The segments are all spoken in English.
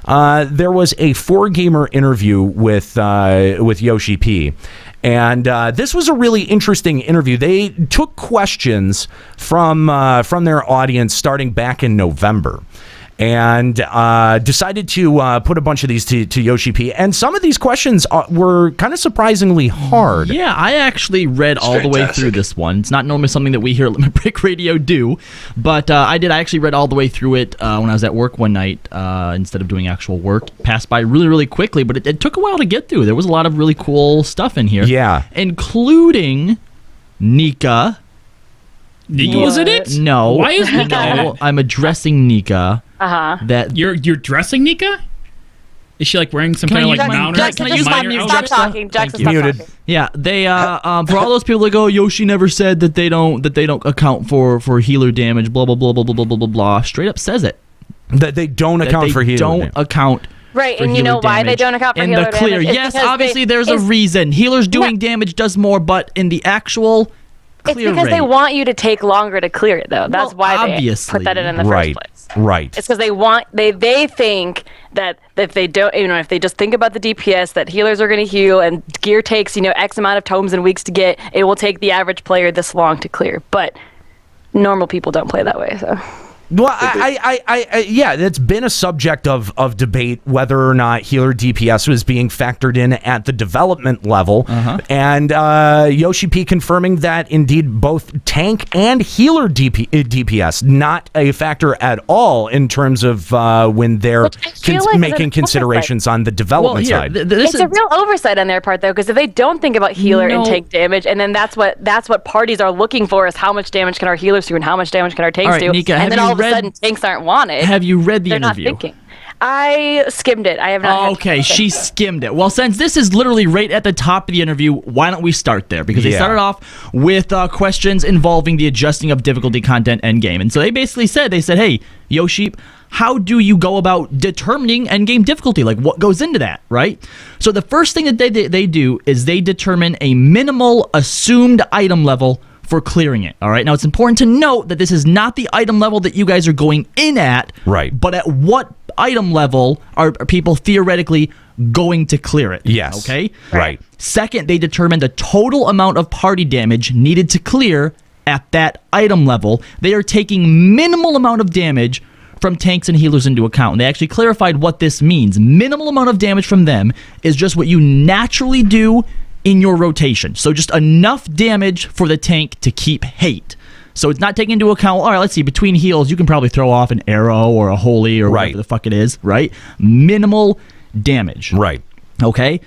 there was a 4Gamer interview with Yoshi-P. And this was a really interesting interview. They took questions from their audience starting back in November, and decided to put a bunch of these to Yoshi-P. And some of these questions were kind of surprisingly hard. Yeah, I actually read all the way through this one. It's not normally something that we here at Limit Break Radio do, but I actually read all the way through it when I was at work one night instead of doing actual work. Passed by really, really quickly, but it took a while to get through. There was a lot of really cool stuff in here. Yeah. Including Nika. Nika was in it? No. Why is Nika? No, I'm addressing Nika. That You're dressing Nika? Is she like wearing some kind of like mount? Jackson, just stop talking. Jackson, stop Muted. talking. Yeah, they for all those people that go, Yoshi never said that they don't account for healer damage, blah blah blah blah blah blah blah blah. Straight up says it. That they don't account for healer damage. Don't account. Right, and you know why they don't account for healer damage? In the clear, yes, obviously there's a reason. Healers doing damage does more, but in the actual clear it's because they want you to take longer to clear it, though. That's why they put that in the first place. Right. It's because they think that if they don't, if they just think about the DPS, that healers are going to heal, and gear takes X amount of tomes and weeks to get, it will take the average player this long to clear. But normal people don't play that way, so. Well, yeah, it's been a subject of debate whether or not healer DPS was being factored in at the development level, and Yoshi-P confirming that indeed both tank and healer DPS not a factor at all in terms of when they're making considerations on the development side. It's a real oversight on their part, though, because if they don't think about healer and tank damage, and then that's what parties are looking for is how much damage can our healers do and how much damage can our tanks do, Nika, and then all of a sudden tanks aren't wanted. Have you read the They're interview? Not thinking. I skimmed it. I have not. Okay, she skimmed it. Well, since this is literally right at the top of the interview, why don't we start there? Because they started off with questions involving the adjusting of difficulty content endgame. And so they basically said, hey, Yoshi, how do you go about determining endgame difficulty? Like, what goes into that, right? So the first thing that they do is they determine a minimal assumed item level for clearing it. All right. Now, it's important to note that this is not the item level that you guys are going in at. Right. But at what item level are people theoretically going to clear it? Yes. Okay. Right. Second, they determine the total amount of party damage needed to clear at that item level. They are taking minimal amount of damage from tanks and healers into account. And they actually clarified what this means. Minimal amount of damage from them is just what you naturally do in your rotation. So just enough damage for the tank to keep hate. So it's not taking into account, all right, let's see, between heals, you can probably throw off an arrow or a holy or whatever the fuck it is, right? Minimal damage. Right. Okay?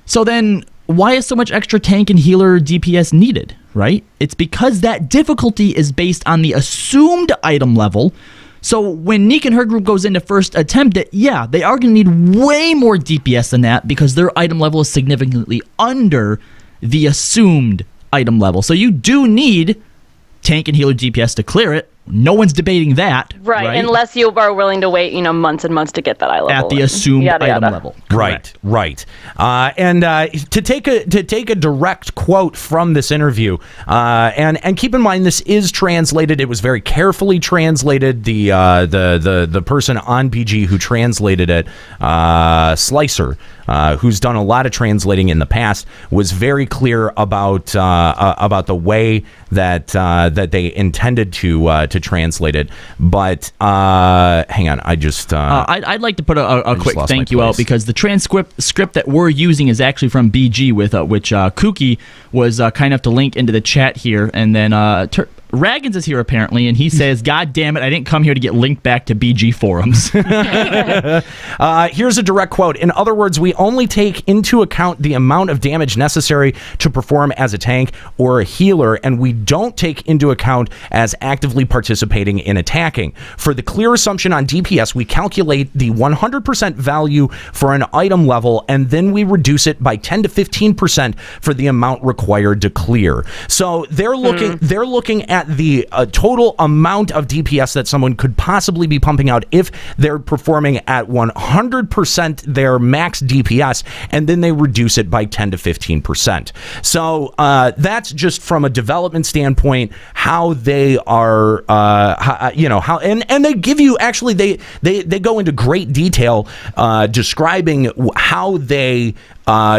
So then why is so much extra tank and healer DPS needed, right? It's because that difficulty is based on the assumed item level. So when Neek and her group goes in to first attempt it, yeah, they are going to need way more DPS than that because their item level is significantly under the assumed item level. So you do need tank and healer DPS to clear it. No one's debating that. Right, unless you are willing to wait, months and months to get that eye level. At the assumed item level. Correct. Right. And to take a direct quote from this interview, and keep in mind this is translated. It was very carefully translated. The person on BG who translated it, Slicer, who's done a lot of translating in the past, was very clear about the way that they intended to translate it. But hang on, I'd like to put a quick thank you out because the script that we're using is actually from BG, with which Kooky was kind enough to link into the chat here, and then Raggins is here apparently, and he says, "God damn it, I didn't come here to get linked back to BG forums." Here's a direct quote. In other words, we only take into account the amount of damage necessary to perform as a tank or a healer, and we don't take into account as actively participating in attacking. For the clear assumption on DPS, we calculate the 100% value for an item level, and then we reduce it by 10 to 15% for the amount required to clear. So they're looking at at the total amount of DPS that someone could possibly be pumping out if they're performing at 100% their max DPS, and then they reduce it by 10 to 15%. So that's just from a development standpoint how they are, and they give you actually they go into great detail describing how they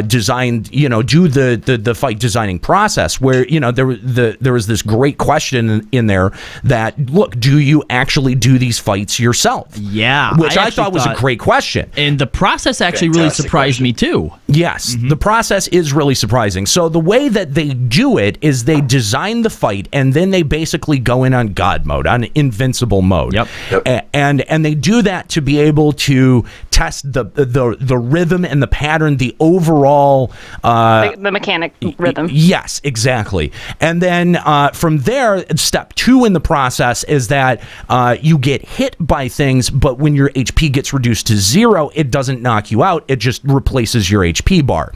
designed, do the fight designing process, where there was this great question in there that, look, do you actually do these fights yourself? Yeah, which I thought was a great question, and the process actually really surprised me too. Yes, the process is really surprising. So the way that they do it is they design the fight, and then they basically go in on God mode, on invincible mode. Yep. And they do that to be able to test the rhythm and the pattern, the overall the mechanic rhythm. Yes, exactly. And then from there, step 2 in the process is that you get hit by things, but when your HP gets reduced to 0, it doesn't knock you out. It just replaces your HP bar.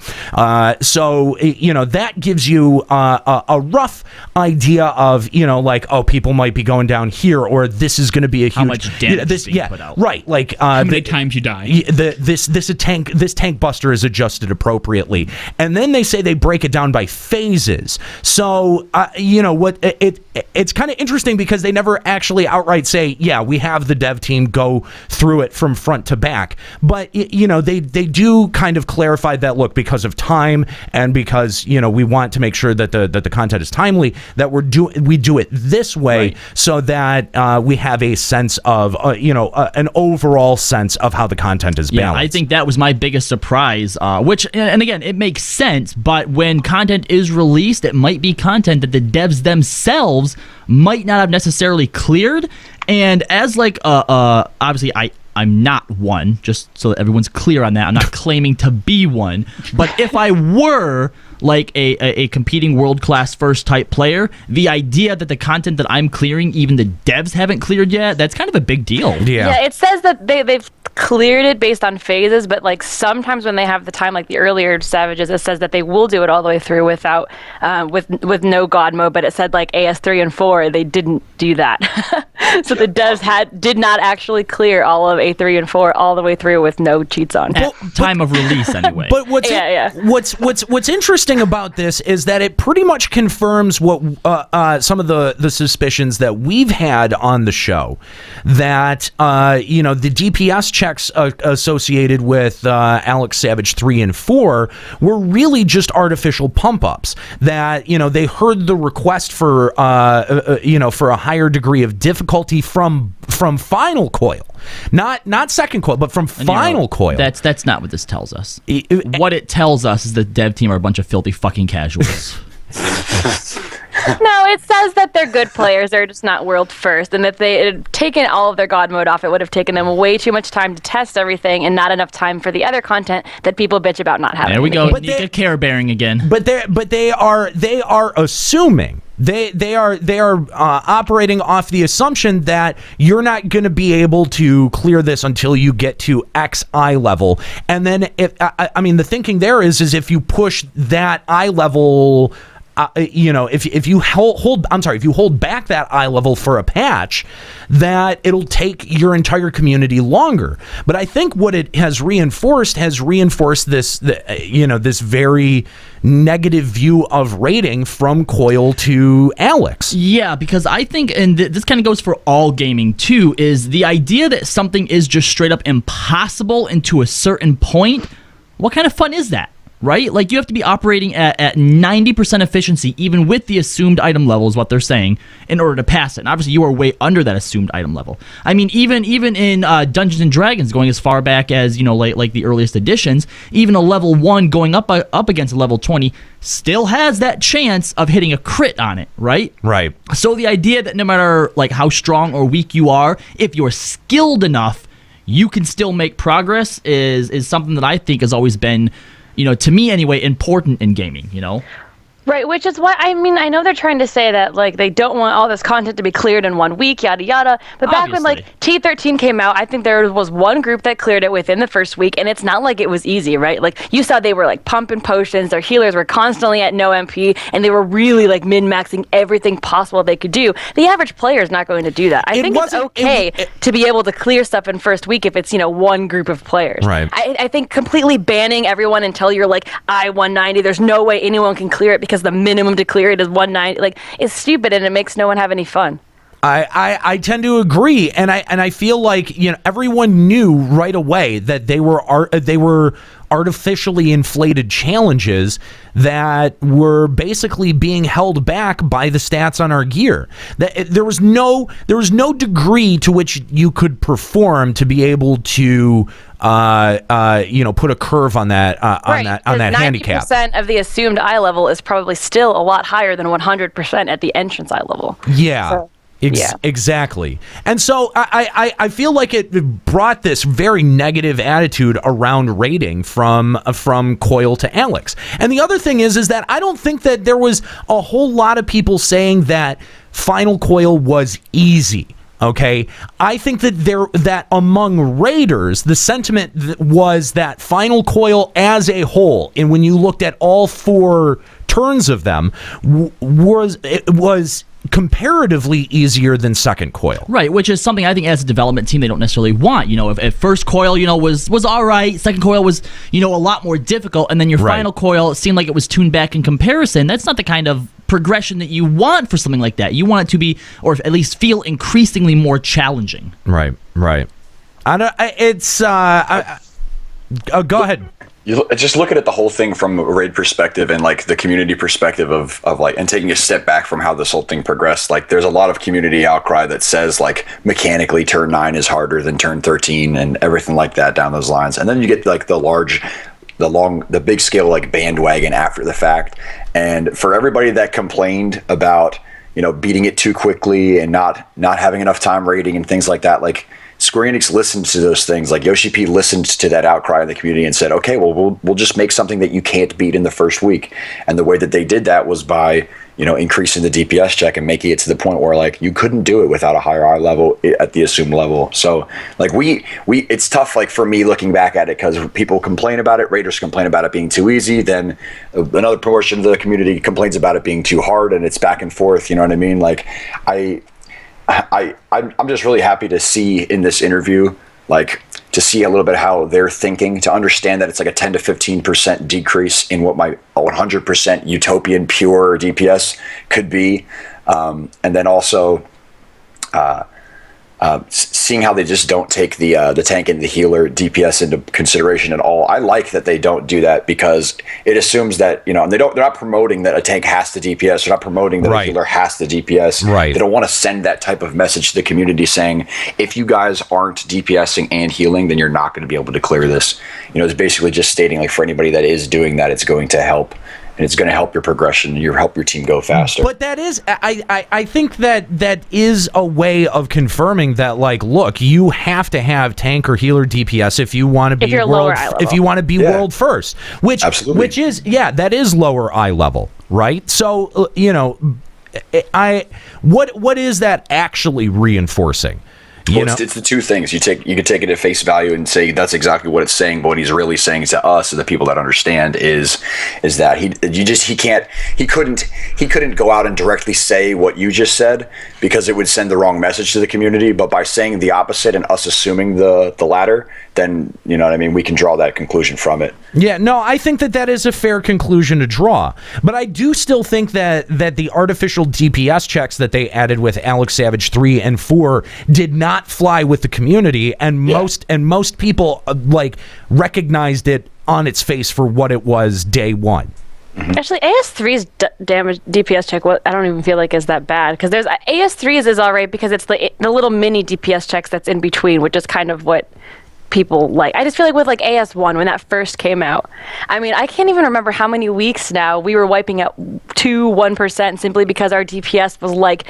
So that gives you a rough idea of people might be going down here, or this is going to be a huge, how much damage is being put out. Right. Like how many times you die. This tank buster is adjusted appropriately, and then they say they break it down by phases. So it's kind of interesting because they never actually outright say, yeah, we have the dev team go through it from front to back, but they do kind of clarify that, look, because of time and because we want to make sure that the content is timely, that we do it this way, right, so that we have a sense of an overall sense of how the content is balanced. Yeah, I think that was my biggest surprise, which, and again, it makes sense, but when content is released, it might be content that the devs themselves might not have necessarily cleared. And as obviously I'm not one, just so that everyone's clear on that. I'm not claiming to be one, but if I were like a competing world-class first type player, the idea that the content that I'm clearing, even the devs haven't cleared yet, that's kind of a big deal. Yeah, it says that they've cleared it based on phases, but sometimes when they have the time, like the earlier Savages, it says that they will do it all the way through without with no God mode, but it said AS3 and 4, they didn't do that. So the devs did not actually clear all of A3 and 4 all the way through with no cheats on. Time of release anyway. But what's interesting about this is that it pretty much confirms what some of the suspicions that we've had on the show, that the DPS checks associated with Alex Savage 3 and 4 were really just artificial pump ups, that they heard the request for for a higher degree of difficulty from Final Coil, not Second Coil, but from Final Coil. That's not what this tells us. What it tells us is the dev team are a bunch of filthy fucking casuals. No, it says that they're good players. They're just not world first, and that they had taken all of their God mode off. It would have taken them way too much time to test everything, and not enough time for the other content that people bitch about not having. There we go. Nika care bearing again. But they are assuming. They are operating off the assumption that you're not going to be able to clear this until you get to X eye level, and then the thinking there is if you push that eye level. If you hold back that eye level for a patch, that it'll take your entire community longer. But I think what it has reinforced this this very negative view of rating from Coil to Alex. Yeah, because I think, and this kind of goes for all gaming too, is the idea that something is just straight up impossible and to a certain point. What kind of fun is that? Right? You have to be operating at 90% efficiency, even with the assumed item level, is what they're saying, in order to pass it. And obviously, you are way under that assumed item level. I mean, even in Dungeons and Dragons, going as far back as like the earliest editions, even a level 1 going up against a level 20 still has that chance of hitting a crit on it. Right? Right. So the idea that no matter how strong or weak you are, if you're skilled enough, you can still make progress is something that I think has always been, to me anyway, important in gaming, Right, which is why, I mean, I know they're trying to say that, like, they don't want all this content to be cleared in 1 week, yada yada. But back when, like, Obviously. T13 came out, I think there was one group that cleared it within the first week, and it's not like it was easy, right? Like, you saw they were, like, pumping potions, their healers were constantly at no MP, and they were really, like, min-maxing everything possible they could do. The average player is not going to do that. I think it's okay to be able to clear stuff in first week if it's, you know, one group of players. Right. I think completely banning everyone until you're, like, I-190, there's no way anyone can clear it because the minimum to clear it is 190, like, it's stupid, and it makes no one have any fun. I tend to agree, and I feel like, you know, everyone knew right away that they were artificially inflated challenges that were basically being held back by the stats on our gear. That there was no degree to which you could perform to be able to put a curve on that handicap. 90% of the assumed eye level is probably still a lot higher than 100% at the entrance eye level. Yeah. So, Exactly. And so I feel like it brought this very negative attitude around rating from Coil to Alex. And the other thing is that I don't think that there was a whole lot of people saying that Final Coil was easy. Okay, I think that among raiders, the sentiment was that Final Coil as a whole, and when you looked at all 4 turns of them, was comparatively easier than second coil. Right, which is something I think as a development team they don't necessarily want. You know, if first coil, you know, was all right, second coil was, you know, a lot more difficult, and then your final coil, it seemed like it was tuned back in comparison. That's not the kind of progression that you want for something like that. You want it to be, or at least feel, increasingly more challenging. Right. I don't, it's go ahead. You just looking at the whole thing from a raid perspective and like the community perspective of like, and taking a step back from how this whole thing progressed. Like, there's a lot of community outcry that says like mechanically turn 9 is harder than turn 13 and everything like that down those lines. And then you get like the big scale like bandwagon after the fact. And for everybody that complained about, you know, beating it too quickly and not having enough time raiding and things like that, like, Square-Enix listened to those things. Like, Yoshi-P listened to that outcry in the community and said, okay, well, we'll just make something that you can't beat in the first week. And the way that they did that was by, you know, increasing the DPS check and making it to the point where, like, you couldn't do it without a higher eye level at the assumed level. So, like, it's tough, like, for me looking back at it, because people complain about it, raiders complain about it being too easy, then another portion of the community complains about it being too hard, and it's back and forth, you know what I mean? Like, I'm just really happy to see in this interview, like, to see a little bit how they're thinking, to understand that it's like a 10 to 15% decrease in what my 100% utopian pure DPS could be. And then also seeing how they just don't take the tank and the healer DPS into consideration at all. I like that they don't do that, because it assumes that, you know, and they're not promoting that a tank has to DPS. They're not promoting that a healer has to DPS. Right. They don't want to send that type of message to the community saying, if you guys aren't DPSing and healing, then you're not going to be able to clear this. You know, it's basically just stating, like, for anybody that is doing that, it's going to help. And it's going to help your progression and help your team go faster. But that is, I think that is a way of confirming that, like, look, you have to have tank or healer DPS if you want to be world first, which is that is lower eye level, right? So you know, what is that actually reinforcing? It's the two things. You can take it at face value and say that's exactly what it's saying, but what he's really saying to us and the people that understand is that he couldn't go out and directly say what you just said, because it would send the wrong message to the community. But by saying the opposite and us assuming the latter, then, you know what I mean, we can draw that conclusion from it. Yeah, no, I think that is a fair conclusion to draw. But I do still think that the artificial DPS checks that they added with Alex Savage 3 and 4 did not fly with the community, and most people like recognized it on its face for what it was day one. Actually, AS3's damage DPS check, I don't even feel like is that bad, because there's AS3's is all right because it's the little mini DPS checks that's in between, which is kind of what people like. I just feel like with like AS1 when that first came out, I mean, I can't even remember how many weeks now we were wiping out 1% simply because our DPS was like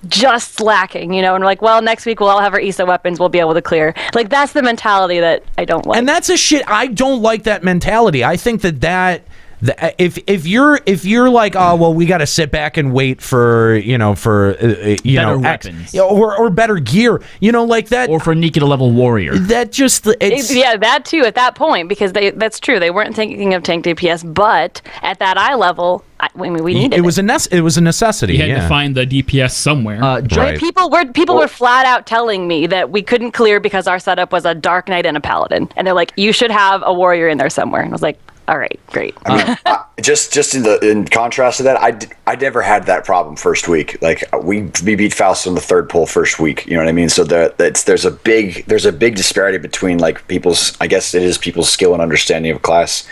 just slacking, you know, and we're like, well, next week we'll all have our ESO weapons, we'll be able to clear. Like, that's the mentality that I don't like. And that's I don't like that mentality. I think that If you're like, oh well, we got to sit back and wait for Better weapons. or better gear, like that, Or for Nika to level warrior. that just That too at that point, because that's true. They weren't thinking of tank DPS, but at that eye level, we needed it was a necessity. You had Yeah. to find the DPS somewhere. Joe, Right. People were flat out telling me that we couldn't clear because our setup was a Dark Knight and a Paladin, and they're like, you should have a warrior in there somewhere. And I was like, all right, great. I mean, just in contrast to that, I never had that problem first week. Like we beat Faust on the third pull first week. You know what I mean? So there's a big disparity between like people's skill and understanding of class.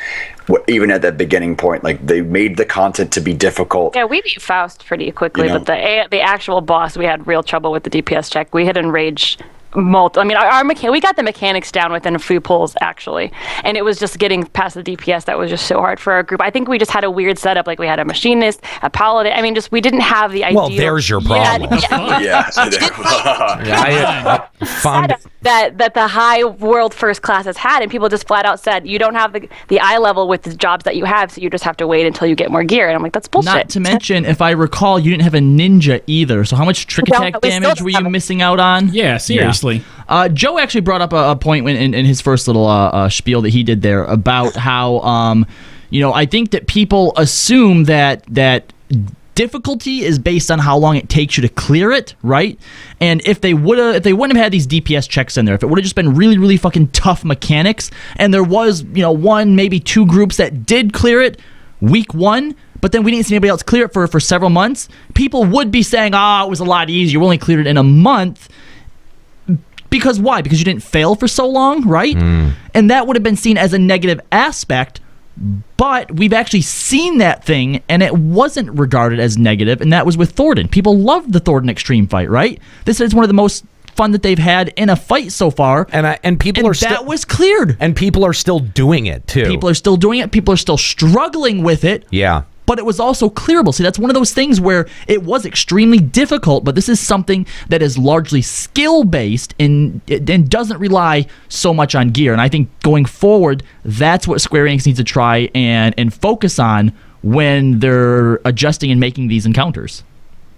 Even at that beginning point, like they made the content to be difficult. Yeah, we beat Faust pretty quickly, but the actual boss, we had real trouble with the DPS check. We had enraged I mean, we got the mechanics down within a few pulls actually, and it was just getting past the DPS that was just so hard for our group. I think we just had a weird setup. Like we had a machinist, a paladin. I mean, we didn't have the ideal. Well, there's your problem. Yeah. I found that the high world first classes had, and people just flat out said you don't have the eye level with the jobs that you have, so you just have to wait until you get more gear. And I'm like, that's bullshit. Not to mention, if I recall, you didn't have a ninja either. So how much trick attack damage were you missing out on? Yeah, seriously. Joe actually brought up a point in his first little spiel that he did there about how I think that people assume that difficulty is based on how long it takes you to clear it, right? And if they wouldn't have had these DPS checks in there, if it would have just been really, really fucking tough mechanics, and there was one, maybe two groups that did clear it week one, but then we didn't see anybody else clear it for several months, people would be saying, it was a lot easier. We only cleared it in a month. Because why? Because you didn't fail for so long, right? And that would have been seen as a negative aspect, but we've actually seen that thing, and it wasn't regarded as negative, and that was with Thornton. People loved the Thornton Extreme fight, right? This is one of the most fun that they've had in a fight so far. And people are that was cleared. And people are still doing it, too. People are still doing it. People are still struggling with it. Yeah. But it was also clearable. See, that's one of those things where it was extremely difficult, but this is something that is largely skill-based and doesn't rely so much on gear. And I think going forward, that's what Square-Enix needs to try and focus on when they're adjusting and making these encounters.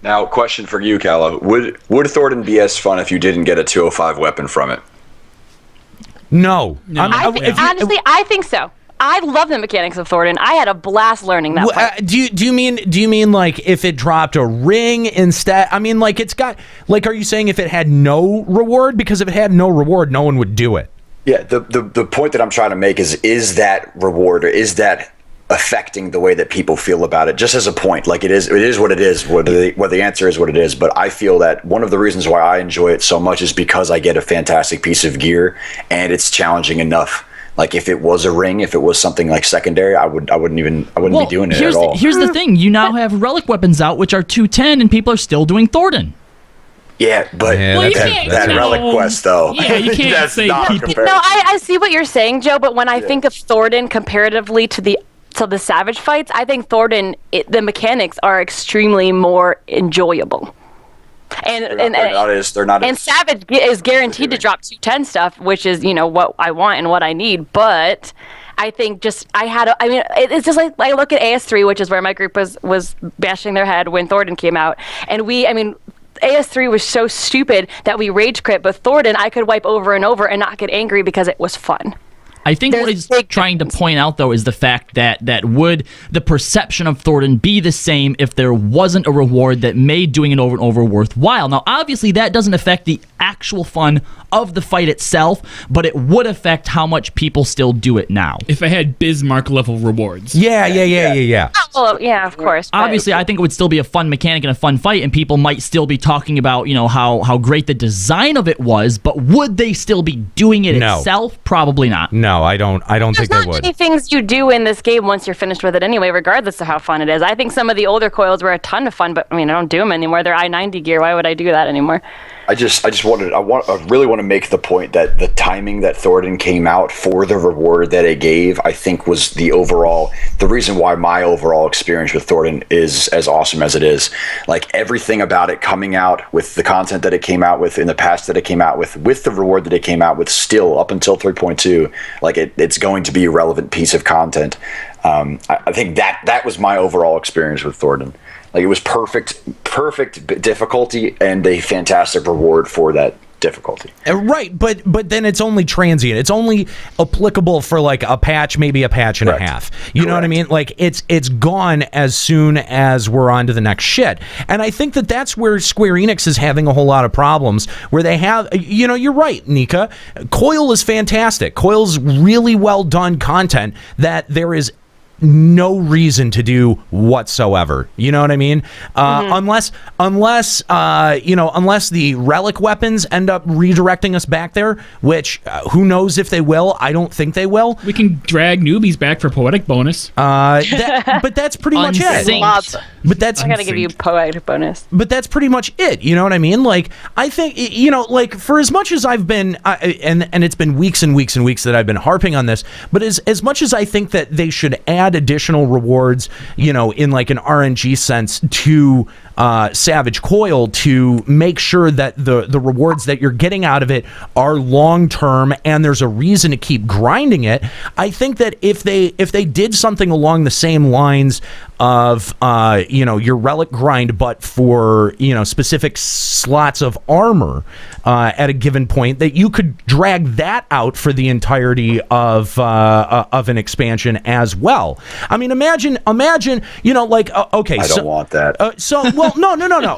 Now, question for you, Calla. Would Thornton be as fun if you didn't get a 205 weepon from it? No. Honestly, I think so. I love the mechanics of Thornton. I had a blast learning that fight. Do you mean like if it dropped a ring instead? I mean, like it's got like, are you saying if it had no reward? Because if it had no reward, no one would do it. Yeah. The point that I'm trying to make is that reward, or is that affecting the way that people feel about it? Just as a point, like it is what it is. Whether the answer is what it is, but I feel that one of the reasons why I enjoy it so much is because I get a fantastic piece of gear and it's challenging enough. Like if it was a ring, if it was something like secondary, I wouldn't be doing it at all. Here's the thing: you now have relic weapons out, which are 210, and people are still doing Thornton. Yeah, but that relic quest though. Yeah, you can't that's say not people. comparable. No, I see what you're saying, Joe. But when I think of Thornton comparatively to the Savage fights, I think Thornton the mechanics are extremely more enjoyable. They're not. And Savage is guaranteed to drop 210 stuff, which is what I want and what I need. But I think it's just like I look at AS3, which is where my group was bashing their head when Thornton came out, and AS3 was so stupid that we rage crit, but Thornton I could wipe over and over and not get angry because it was fun. I think what he's trying to point out, though, is the fact that would the perception of Thornton be the same if there wasn't a reward that made doing it over and over worthwhile? Now, obviously, that doesn't affect the actual fun of the fight itself, but it would affect how much people still do it now. If I had Bismarck level rewards. Yeah. Oh, well, yeah, of course. Obviously, I think it would still be a fun mechanic and a fun fight, and people might still be talking about, how great the design of it was, but would they still be doing it itself? Probably not. No, I don't think they would. There's not many things you do in this game once you're finished with it anyway, regardless of how fun it is. I think some of the older coils were a ton of fun, but I don't do them anymore. They're I-90 gear. Why would I do that anymore? I really want to make the point that the timing that Thornton came out for the reward that it gave, I think was the reason why my overall experience with Thornton is as awesome as it is. Like everything about it coming out with the content that it came out with in the past that it came out with the reward that it came out with still up until 3.2, like it's going to be a relevant piece of content. I think that was my overall experience with Thornton. Like, it was perfect difficulty and a fantastic reward for that difficulty. Right, but then it's only transient. It's only applicable for like a patch, maybe a patch and a half. You know what I mean? Like, it's gone as soon as we're on to the next shit. And I think that's where Square Enix is having a whole lot of problems, where they have, you're right, Nika. Coil is fantastic. Coil's really well done content that there is no reason to do whatsoever. You know what I mean? Unless the relic weapons end up redirecting us back there, which who knows if they will. I don't think they will. We can drag newbies back for poetic bonus. But that's pretty much it. But that's I gotta give you poetic bonus. But that's pretty much it. You know what I mean? Like, I think, like, for as much as I've been, and it's been weeks and weeks and weeks that I've been harping on this, but as much as I think that they should add additional rewards, in like an RNG sense to Savage Coil, to make sure that the rewards that you're getting out of it are long term and there's a reason to keep grinding it. I think that if they did something along the same lines of your relic grind, but for specific slots of armor at a given point, that you could drag that out for the entirety of an expansion as well. I mean, imagine, okay, I don't want that.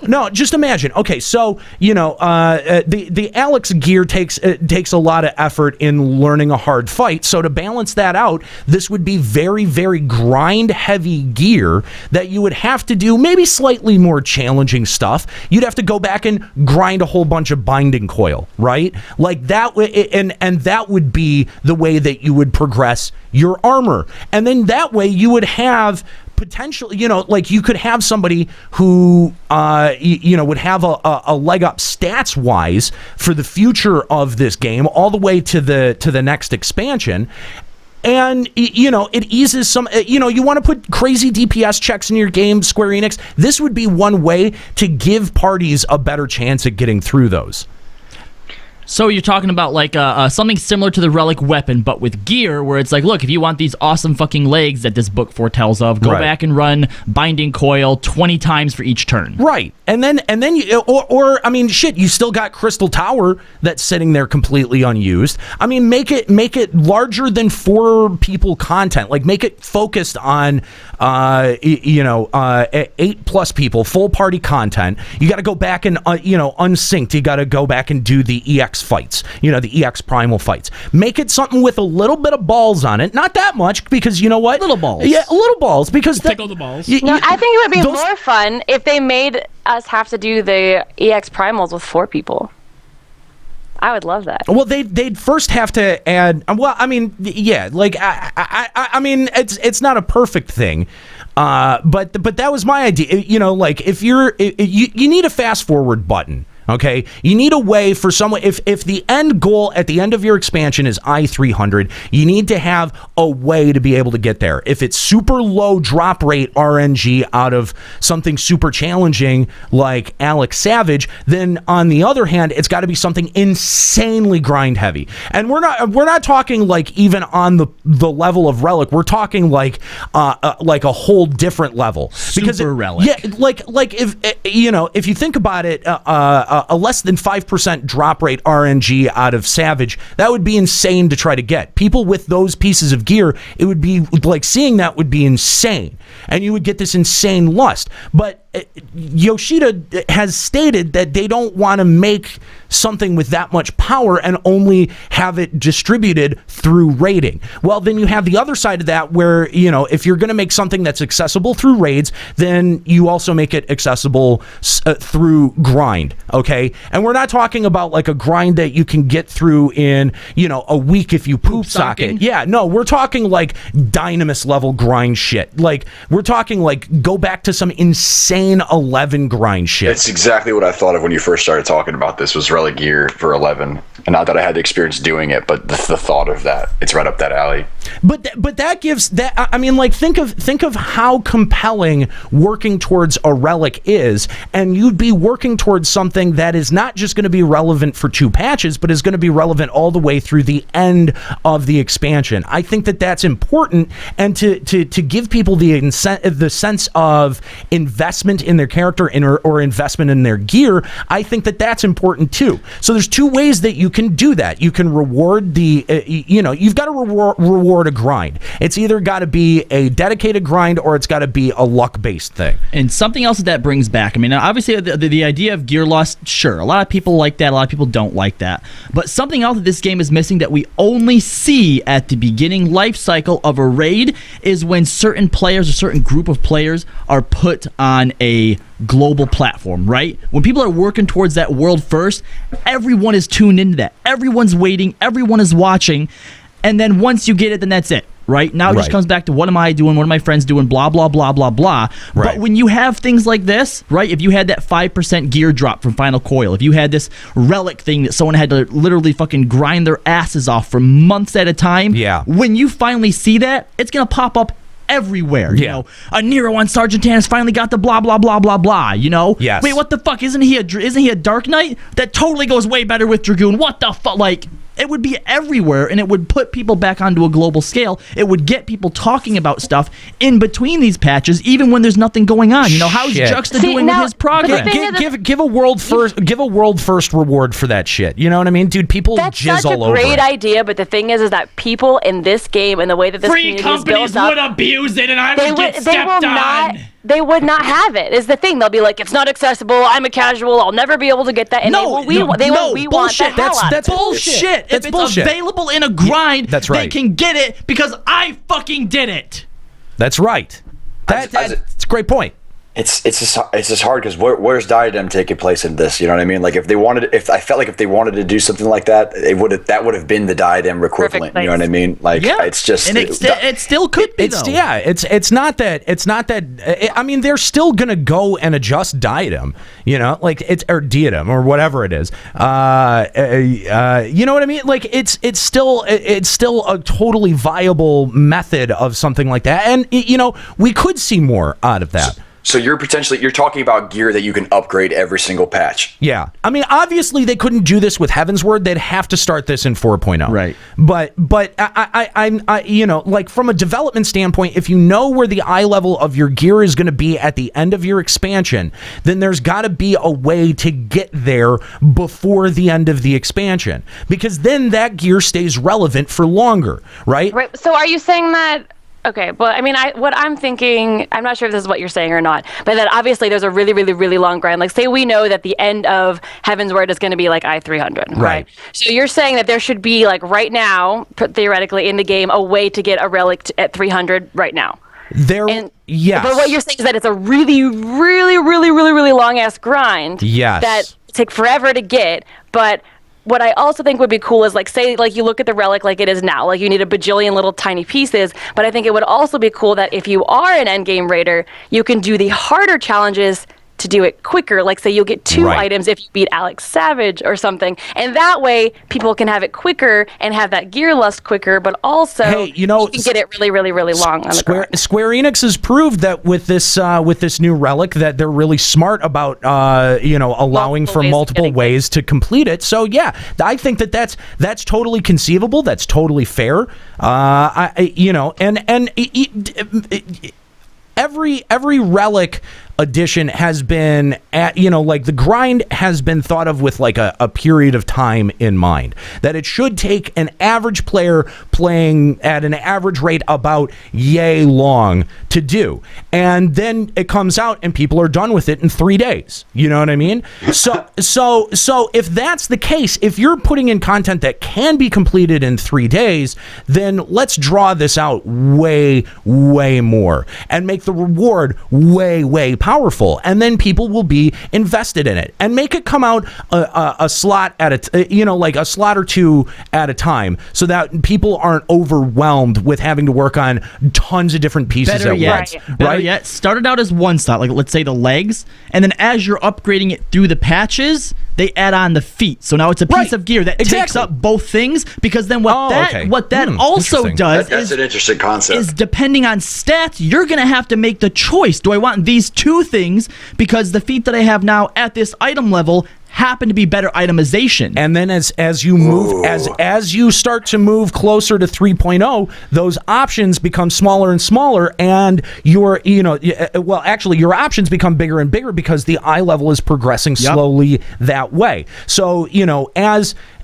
No. Just imagine. Okay, so the Alex gear takes a lot of effort in learning a hard fight. So to balance that out, this would be very, very grind heavy gear that you would have to do maybe slightly more challenging stuff. You'd have to go back and grind a whole bunch of binding coil, right? Like that, and that would be the way that you would progress your armor, and then that way you would have potentially, like you could have somebody who, would have a leg up stats wise for the future of this game, all the way to the next expansion. And, it eases some, you want to put crazy DPS checks in your game, Square Enix. This would be one way to give parties a better chance at getting through those. So you're talking about like something similar to the relic weapon, but with gear, where it's like, look, if you want these awesome fucking legs that this book foretells of, go back and run binding coil 20 times for each turn. Right. And then you, I mean, shit, you still got Crystal Tower that's sitting there completely unused. I mean, make it larger than 4 people content. Like, make it focused on 8+ people, full party content. You got to go back and unsynced. You got to go back and do the EX fights, the EX primal fights. Make it something with a little bit of balls on it. Not that much, because you know what? Little balls. Yeah, little balls, because tickle the balls. I think it would be more fun if they made us have to do the EX primals with 4 people. I would love that. Well, they'd first have to add. Well, I mean, yeah, like I mean, it's not a perfect thing, but that was my idea. Like, if you need a fast forward button. Okay, you need a way for someone. If the end goal at the end of your expansion is I-300, you need to have a way to be able to get there. If it's super low drop rate RNG out of something super challenging like Alex Savage, then on the other hand, it's got to be something insanely grind heavy. And we're not talking like even on the level of Relic. We're talking like a whole different level. Super Relic. Yeah, like if if you think about it. A less than 5% drop rate RNG out of Savage, that would be insane to try to get. People with those pieces of gear, it would be like, seeing that would be insane. And you would get this insane lust. But Yoshida has stated that they don't want to make something with that much power and only have it distributed through raiding. Well, then you have the other side of that, where, if you're going to make something that's accessible through raids, then you also make it accessible through grind, okay? And we're not talking about like a grind that you can get through in, a week if you poop socket. Yeah, no, we're talking like Dynamis level grind shit. Like, we're talking like go back to some insane 11 grind shit. It's exactly what I thought of when you first started talking about this, was relic gear for 11. And not that I had the experience doing it, but the thought of that, it's right up that alley. But that gives that. I mean, like think of how compelling working towards a relic is, and you'd be working towards something that is not just going to be relevant for 2 patches, but is going to be relevant all the way through the end of the expansion. I think that that's important, and to give people the sense of investment in their character or investment in their gear. I think that that's important too. So there's 2 ways that you can do that. You can reward you've got to reward a grind. It's either got to be a dedicated grind or it's got to be a luck-based thing. And something else that brings back, I mean, obviously the idea of gear loss, sure, a lot of people like that, a lot of people don't like that. But something else that this game is missing that we only see at the beginning life cycle of a raid is when certain players, a certain group of players, are put on a global platform, right? When people are working towards that world first, everyone is tuned into that. Everyone's waiting, everyone is watching, and then once you get it, then that's it. Right? Now it just comes back to what am I doing, what are my friends doing, blah, blah, blah, blah, blah. Right. But when you have things like this, right, if you had that 5% gear drop from Final Coil, if you had this relic thing that someone had to literally fucking grind their asses off for months at a time, when you finally see that, it's going to pop up everywhere. You know, a Nero on Sergeant Tannis finally got the blah, blah, blah, blah, blah, you know? Yes. Wait, what the fuck? Isn't he a Dark Knight? That totally goes way better with Dragoon. What the fuck? Like, it would be everywhere, and it would put people back onto a global scale. It would get people talking about stuff in between these patches, even when there's nothing going on. You know, how's Juxta doing with his progress? Give a world first reward for that shit. You know what I mean, dude? People jizz all over. That's such a great idea, but the thing is that people in this game and the way that this free community is built companies up, would abuse it, and I would get stepped on. They would not have it. Is the thing? They'll be like, it's not accessible. I'm a casual. I'll never be able to get that. And we want the hell out. That's bullshit. That's if bullshit. It's available in a grind, that's right. They can get it because I fucking did it. That's right. That's a great point. It's just hard because where's Diadem taking place in this? You know what I mean? Like if I felt like if they wanted to do something like that, that would have been the Diadem equivalent. You know what I mean? Like it's just and it still could be though. It's not that. I mean, they're still gonna go and adjust Diadem. You know, like it's or Diadem or whatever it is. You know what I mean? Like it's still a totally viable method of something like that, and you know we could see more out of that. So you're talking about gear that you can upgrade every single patch. Yeah. I mean, obviously they couldn't do this with Heaven's Word. They'd have to start this in 4.0. Right. But I you know, like from a development standpoint, if you know where the eye level of your gear is going to be at the end of your expansion, then there's got to be a way to get there before the end of the expansion, because then that gear stays relevant for longer, right? Right. So are you saying that? Okay, well, I mean, what I'm thinking, I'm not sure if this is what you're saying or not, but that obviously there's a really, really, really long grind. Like, say we know that the end of Heaven's Word is going to be like I-300, right? So you're saying that there should be, like, right now, theoretically, in the game, a way to get a relic at 300 right now. Yes. But what you're saying is that it's a really, really, really, really, really long-ass grind. Yes. That take forever to get, but what I also think would be cool is, like, say, like, you look at the relic like it is now. Like, you need a bajillion little tiny pieces. But I think it would also be cool that if you are an endgame raider, you can do the harder challenges to do it quicker. Like, say you'll get 2 items if you beat Alex Savage or something. And that way, people can have it quicker and have that gear lust quicker, but also you can get it really, really, really long on the grind. Square Enix has proved that with this new relic that they're really smart about allowing for multiple ways to complete it. So yeah, I think that's totally conceivable. That's totally fair. Every relic edition has been like the grind has been thought of with like a period of time in mind, that it should take an average player playing at an average rate about yay long to do, and then it comes out and people are done with it in 3 days. You know what I mean? So if that's the case, if you're putting in content that can be completed in 3 days, then let's draw this out way more and make the reward way powerful, and then people will be invested in it, and make it come out a slot at a slot or 2 at a time, so that people aren't overwhelmed with having to work on tons of different pieces at once. Better yet, start it out as 1 slot, like let's say the legs, and then as you're upgrading it through the patches, they add on the feet. So now it's a piece of gear that takes up both things, because then what that also does that's an interesting concept. Is depending on stats, you're going to have to make the choice. Do I want these two things because the feet that I have now at this item level happen to be better itemization? And then as you move as you start to move closer to 3.0, those options become smaller and smaller, and your options become bigger and bigger because the eye level is progressing slowly that way. So,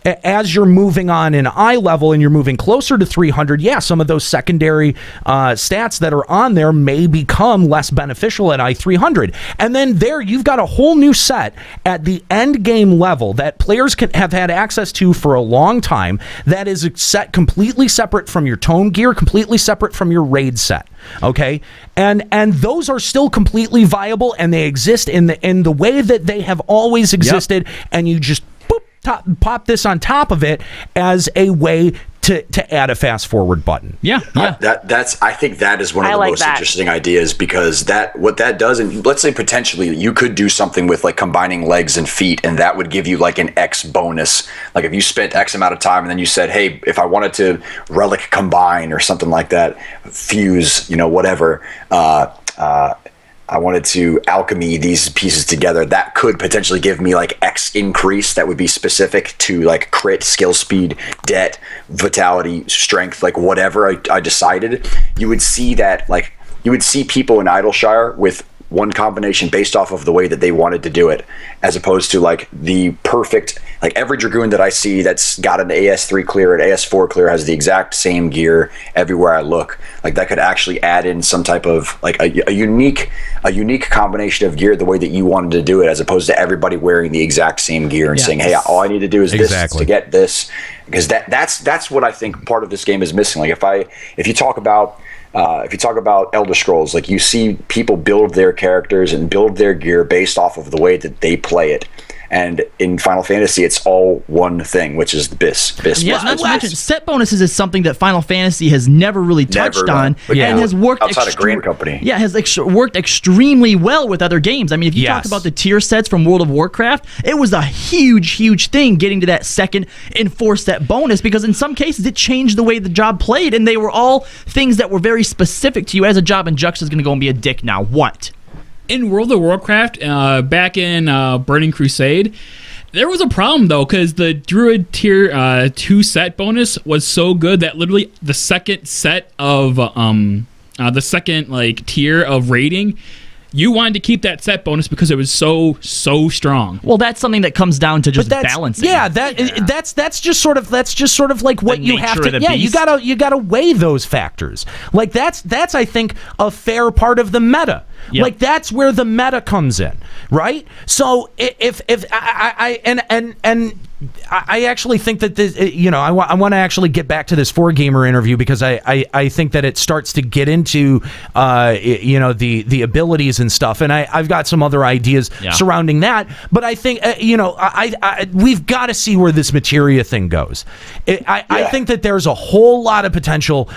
as you're moving on in eye level and you're moving closer to 300, some of those secondary stats that are on there may become less beneficial at eye 300. And then there you've got a whole new set at the end game level that players have had access to for a long time, that is set completely separate from your tome gear, completely separate from your raid set. Okay? And those are still completely viable, and they exist in the way that they have always existed, and you just pop this on top of it as a way to add a fast forward button. I think that is one of the most interesting ideas, because what that does, and let's say potentially you could do something with like combining legs and feet, and that would give you like an X bonus. Like if you spent X amount of time and then you said, hey, if I wanted to relic combine or something like that, fuse, whatever, I wanted to alchemy these pieces together, that could potentially give me like X increase that would be specific to like crit, skill, speed, det, vitality, strength, like whatever I decided. You would see that, like, you would see people in Idleshire with one combination based off of the way that they wanted to do it, as opposed to like the perfect, like every Dragoon that I see that's got an AS3 clear and AS4 clear has the exact same gear everywhere I look. Like that could actually add in some type of like a unique combination of gear the way that you wanted to do it, as opposed to everybody wearing the exact same gear and saying, hey, all I need to do is this to get this. Because that's what I think part of this game is missing. Like if you talk about Elder Scrolls, like you see people build their characters and build their gear based off of the way that they play it. And in Final Fantasy, it's all one thing, which is the BIS. Not to mention, set bonuses is something that Final Fantasy has never really touched on, and has worked outside of Grand Company. Yeah, has worked extremely well with other games. I mean, if you talk about the tier sets from World of Warcraft, it was a huge thing getting to that second enforced set bonus, because in some cases it changed the way the job played, and they were all things that were very specific to you as a job. And Jux is going to go and be a dick now. What? In World of Warcraft, back in Burning Crusade, there was a problem though, because the Druid tier 2 set bonus was so good that literally the second set of the second like tier of rating, you wanted to keep that set bonus because it was so strong. Well, that's something that comes down to just balancing. That's just sort of like what you have to. Yeah, you gotta weigh those factors. Like that's I think a fair part of the meta. Yep. Like that's where the meta comes in, right? So if I actually think that this, I want to actually get back to this 4Gamer interview, because I think that it starts to get into the abilities and stuff, and I've got some other ideas surrounding that. But I think we've got to see where this materia thing goes. I think that there's a whole lot of potential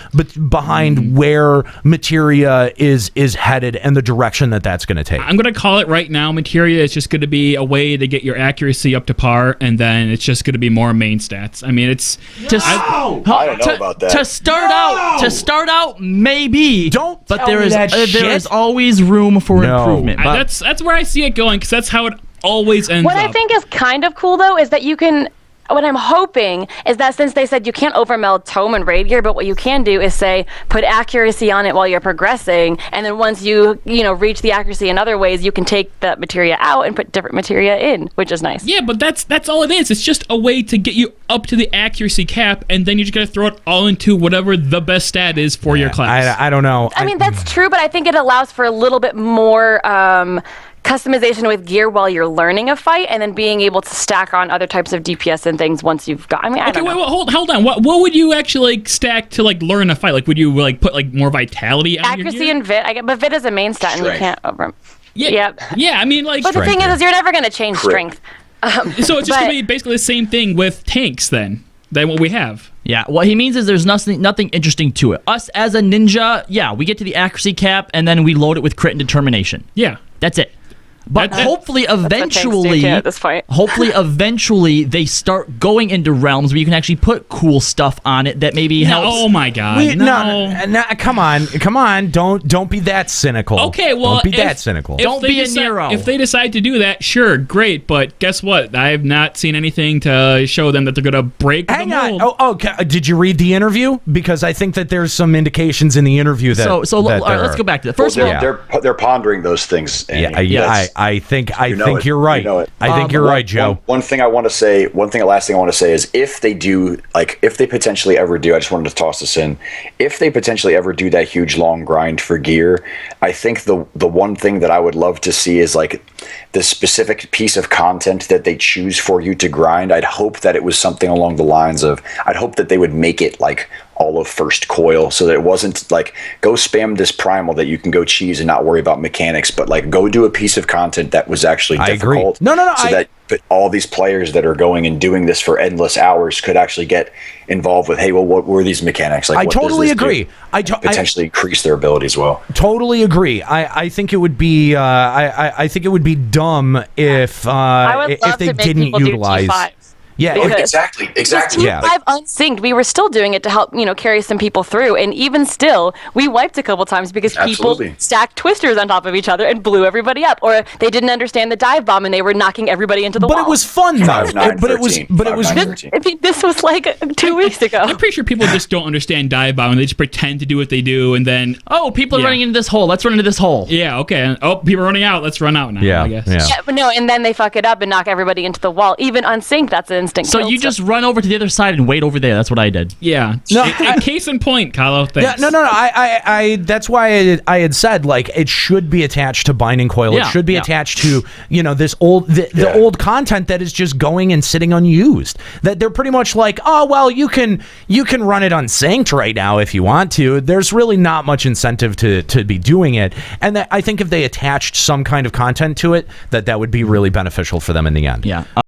behind where materia is headed and the direction that's going to take. I'm going to call it right now. Materia is just going to be a way to get your accuracy up to par, and then it's just going to be more main stats. I mean, it's just I don't know about that. To start out, maybe. Don't. But there is always room for improvement. That's where I see it going, because that's how it always ends up. What I think is kind of cool though is that you can. What I'm hoping is that, since they said you can't overmeld tome and raid gear, but what you can do is say put accuracy on it while you're progressing, and then once you reach the accuracy in other ways, you can take that materia out and put different materia in, which is nice. Yeah, but that's all it is. It's just a way to get you up to the accuracy cap, and then you just gotta throw it all into whatever the best stat is for your class. I don't know. I mean, that's true, but I think it allows for a little bit more customization with gear while you're learning a fight, and then being able to stack on other types of DPS and things once you've got. I mean, I don't know. Wait, hold on. What would you actually like stack to like learn a fight? Like, would you like put like more vitality on accuracy your gear? and vit? But vit is a main stat, and you can't over. Yeah. I mean, like. But the thing is you're never going to change strength. So it's just gonna be basically the same thing with tanks then than what we have. Yeah, what he means is there's nothing interesting to it. Us as a ninja, we get to the accuracy cap, and then we load it with crit and determination. Yeah. That's it. But hopefully, what tanks do eventually, too at this point. hopefully, they start going into realms where you can actually put cool stuff on it that maybe helps. Oh my God! No, come on! Don't be that cynical. Okay, well, don't be that cynical. If Don't they be a decide- Nero. If they decide to do that, sure, great. But guess what? I have not seen anything to show them that they're going to break Hang the on. mold. Did you read the interview? Because I think that there's some indications in the interview that. So all right, let's go back to that. First of all, they're pondering those things. Andy. Yeah. I think you're right. You know it. I think you're right, Joe. Last thing I want to say is if they potentially ever do, I just wanted to toss this in. If they potentially ever do that huge long grind for gear, I think the one thing that I would love to see is like the specific piece of content that they choose for you to grind. I'd hope that it was something along the lines of, I'd hope that they would make it like all of first coil, so that it wasn't like go spam this primal that you can go cheese and not worry about mechanics, but like go do a piece of content that was actually difficult. I agree. No. So that all these players that are going and doing this for endless hours could actually get involved with, hey, well, what were these mechanics? Like, I what totally does this agree. do? Potentially increase their ability as well. Totally agree. I think it would be I think it would be dumb if I would love if they to make didn't people utilize. do T5. Yeah, Because- Exactly. Yeah. T5 unsynced, we were still doing it to help, carry some people through. And even still, we wiped a couple times because Absolutely. people stacked twisters on top of each other and blew everybody up. Or they didn't understand the dive bomb and they were knocking everybody into the but wall. it was fun though. 5-9-13. But it was 5-9-13. I think this was like 2 weeks ago. I'm pretty sure people just don't understand dive bomb and they just pretend to do what they do, and then people are Yeah. running into this hole. Let's run into this hole. yeah, okay. Oh, people are running out. Let's run out now. Yeah, I guess. yeah. Yeah, but no, and then they fuck it up and knock everybody into the wall. Even unsynced, that's an instant So kill. you just run over to the other side and wait over there. That's what I did. Yeah. No, Case in point, Kahlo. Thanks. Yeah, no. I that's why I had said like it should be attached to binding coil. Yeah, It should be yeah. attached to this old the old content that is just going and sitting unused. That they're pretty much like, oh well, you can run it unsynced right now if you want to. There's really not much incentive to be doing it. And that, I think if they attached some kind of content to it, that would be really beneficial for them in the end. Yeah.